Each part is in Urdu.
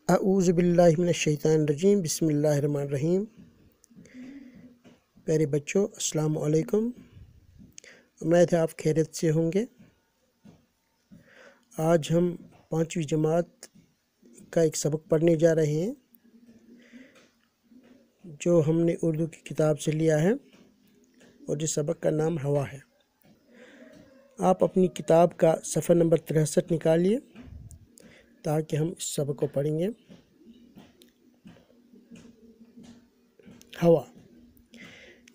اعوذ باللہ من الشیطان الرجیم بسم اللہ الرحمن الرحیم۔ پیارے بچوں، السلام علیکم۔ امید ہے آپ خیریت سے ہوں گے۔ آج ہم 5ویں جماعت کا ایک سبق پڑھنے جا رہے ہیں جو ہم نے اردو کی کتاب سے لیا ہے، اور جس سبق کا نام ہوا ہے۔ آپ اپنی کتاب کا صفحہ نمبر 63 نکالیے تاکہ ہم اس سبق کو پڑھیں گے۔ ہوا۔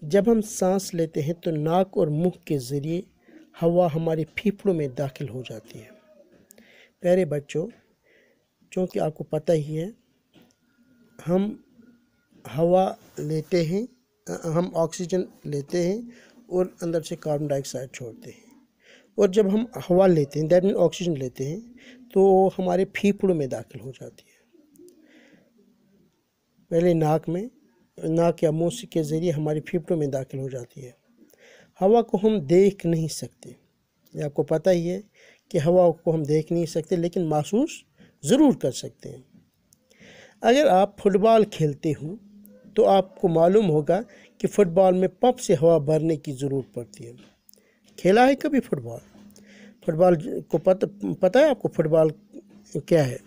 جب ہم سانس لیتے ہیں تو ناک اور منہ کے ذریعے ہوا ہمارے پھیپھڑوں میں داخل ہو جاتی ہے۔ پیارے بچوں، چونکہ آپ کو پتہ ہی ہے، ہم ہوا لیتے ہیں، ہم آکسیجن لیتے ہیں اور اندر سے کاربن ڈائی آکسائڈ چھوڑتے ہیں، اور جب ہم ہوا لیتے ہیں، دیٹ مین آکسیجن لیتے ہیں، تو ہمارے پھیپھڑوں میں داخل ہو جاتی ہے۔ پہلے ناک یا منہ کے ذریعے ہمارے پھیپھڑوں میں داخل ہو جاتی ہے۔ ہوا کو ہم دیکھ نہیں سکتے، یہ آپ کو پتہ ہی ہے کہ ہوا کو ہم دیکھ نہیں سکتے، لیکن محسوس ضرور کر سکتے ہیں۔ اگر آپ فٹ بال کھیلتے ہوں تو آپ کو معلوم ہوگا کہ فٹ بال میں پمپ سے ہوا بھرنے کی ضرورت پڑتی ہے۔ کھیلا ہے کبھی فٹ بال؟ فٹ بال کو پتہ ہے آپ کو فٹ بال کیا ہے؟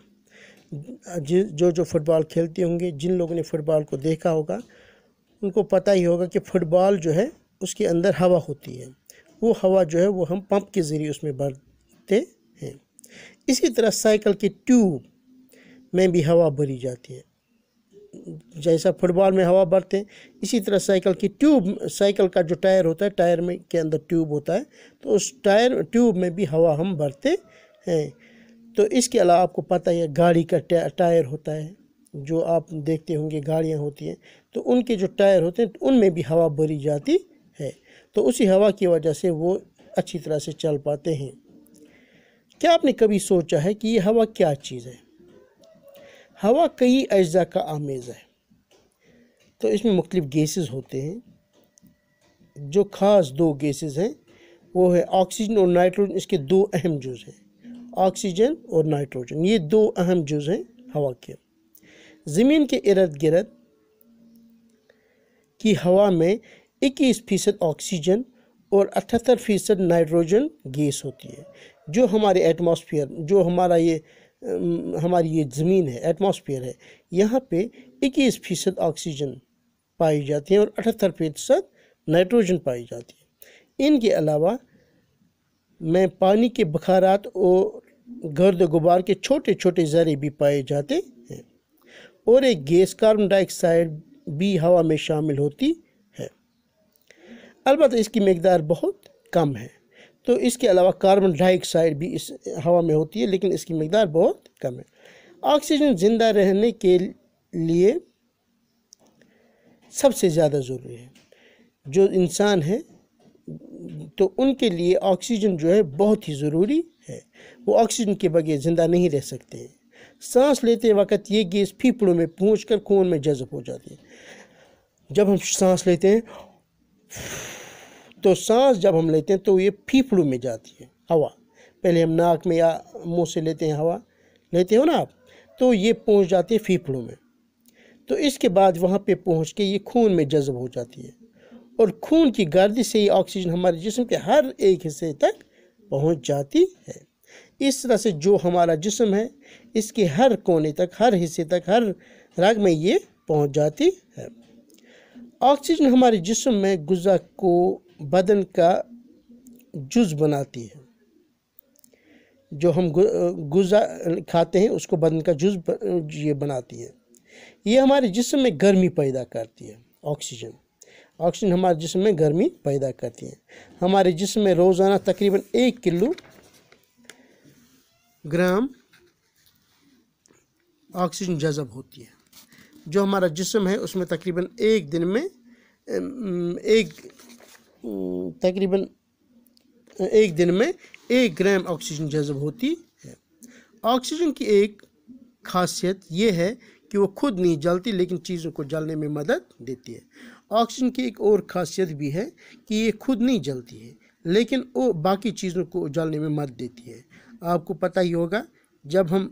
جو فٹ بال کھیلتے ہوں گے، جن لوگوں نے فٹ بال کو دیکھا ہوگا، ان کو پتہ ہی ہوگا کہ فٹ بال جو ہے اس کے اندر ہوا ہوتی ہے۔ وہ ہوا جو ہے وہ ہم پمپ کے ذریعے اس میں بھرتے ہیں۔ اسی طرح سائیکل کے ٹیوب میں بھی ہوا بھری جاتی ہے۔ جیسا فٹ بال میں ہوا بھرتے ہیں، اسی طرح سائیکل کا جو ٹائر ہوتا ہے، ٹائر میں کے اندر ٹیوب ہوتا ہے، تو اس ٹیوب میں بھی ہوا ہم بھرتے ہیں۔ تو اس کے علاوہ آپ کو پتہ ہے گاڑی کا ٹائر ہوتا ہے، جو آپ دیکھتے ہوں گے گاڑیاں ہوتی ہیں، تو ان کے جو ٹائر ہوتے ہیں ان میں بھی ہوا بھری جاتی ہے، تو اسی ہوا کی وجہ سے وہ اچھی طرح سے چل پاتے ہیں۔ کیا آپ نے کبھی سوچا ہے کہ یہ ہوا کیا چیز ہے؟ ہوا کئی اجزاء کا آمیز ہے، تو اس میں مختلف گیسز ہوتے ہیں۔ جو خاص 2 گیسز ہیں وہ ہے آکسیجن اور نائٹروجن۔ اس کے 2 اہم جز ہیں، آکسیجن اور نائٹروجن، یہ 2 اہم جز ہیں ہوا کے۔ زمین کے ارد گرد کی ہوا میں 21% آکسیجن اور 78% نائٹروجن گیس ہوتی ہے۔ جو ہمارے ایٹماسفیئر، جو ہماری یہ زمین ہے، ایٹماسفیئر ہے، یہاں پہ 21% آکسیجن پائی جاتی ہے اور 78% نائٹروجن پائی جاتی ہے۔ ان کے علاوہ میں پانی کے بخارات اور گرد و غبار کے چھوٹے چھوٹے ذرے بھی پائے جاتے ہیں، اور ایک گیس کاربن ڈائی آکسائڈ بھی ہوا میں شامل ہوتی ہے، البتہ اس کی مقدار بہت کم ہے۔ تو اس کے علاوہ کاربن ڈائی آکسائڈ بھی اس ہوا میں ہوتی ہے، لیکن اس کی مقدار بہت کم ہے۔ آکسیجن زندہ رہنے کے لیے سب سے زیادہ ضروری ہے۔ جو انسان ہے تو ان کے لیے آکسیجن جو ہے بہت ہی ضروری ہے، وہ آکسیجن کے بغیر زندہ نہیں رہ سکتے ہیں۔ سانس لیتے وقت یہ گیس پھیپھڑوں میں پہنچ کر خون میں جذب ہو جاتی ہے۔ جب ہم سانس لیتے ہیں تو جب ہم لیتے ہیں تو یہ پھیپھڑوں میں جاتی ہے ہوا۔ پہلے ہم ناک میں یا منہ سے لیتے ہیں، ہوا لیتے ہو نا آپ، تو یہ پہنچ جاتی ہے پھیپھڑوں میں، تو اس کے بعد وہاں پہ پہنچ کے یہ خون میں جذب ہو جاتی ہے، اور خون کی گردش سے یہ آکسیجن ہمارے جسم کے ہر ایک حصے تک پہنچ جاتی ہے۔ اس طرح سے جو ہمارا جسم ہے، اس کے ہر کونے تک، ہر حصے تک، ہر رگ میں یہ پہنچ جاتی ہے۔ آکسیجن ہمارے جسم میں غذا کو بدن کا جز بناتی ہے۔ جو ہم غذا کھاتے ہیں اس کو بدن کا جز یہ بناتی ہے۔ یہ ہمارے جسم میں گرمی پیدا کرتی ہے۔ آکسیجن ہمارے جسم میں گرمی پیدا کرتی ہے۔ ہمارے جسم میں روزانہ تقریباً 1 کلو گرام آکسیجن جذب ہوتی ہے۔ جو ہمارا جسم ہے اس میں تقریباً ایک دن میں ایک گرام آکسیجن جذب ہوتی ہے۔ آکسیجن کی ایک خاصیت یہ ہے کہ وہ خود نہیں جلتی، لیکن چیزوں کو جلنے میں مدد دیتی ہے۔ آکسیجن کی ایک اور خاصیت بھی ہے کہ یہ خود نہیں جلتی ہے، لیکن وہ باقی چیزوں کو جلنے میں مدد دیتی ہے۔ آپ کو پتہ ہی ہوگا، جب ہم